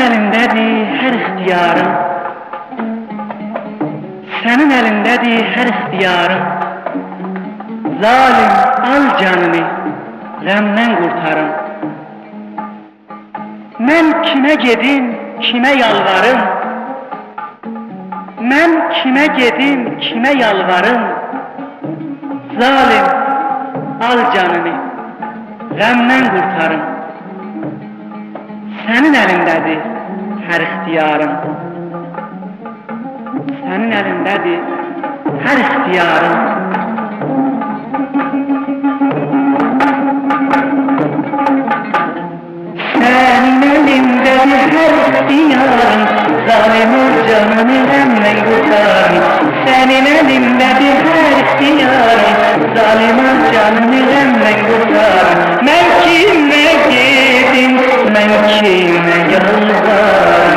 elindədir hər ixtiyarım. Sənin elindədir hər ixtiyarım. Zalim al canını, qəmdən qurtarım. Mən kimə gedim, kimə yalvarım? Mən kimə gedim, kimə yalvarım? Zalim al canını, qəmdən qurtarım. Sənin elindədir hər ixtiyarım. Sənin elindədir hər ixtiyarım. Sənin elindədir hər ixtiyarım. Zalim ol canını qəmdən qurtarım. Sənin elindədir hər ixtiyarım. Zalim ol canını qəmdən qurtarım. Mən kimə gedim, mən kimə yalvarım?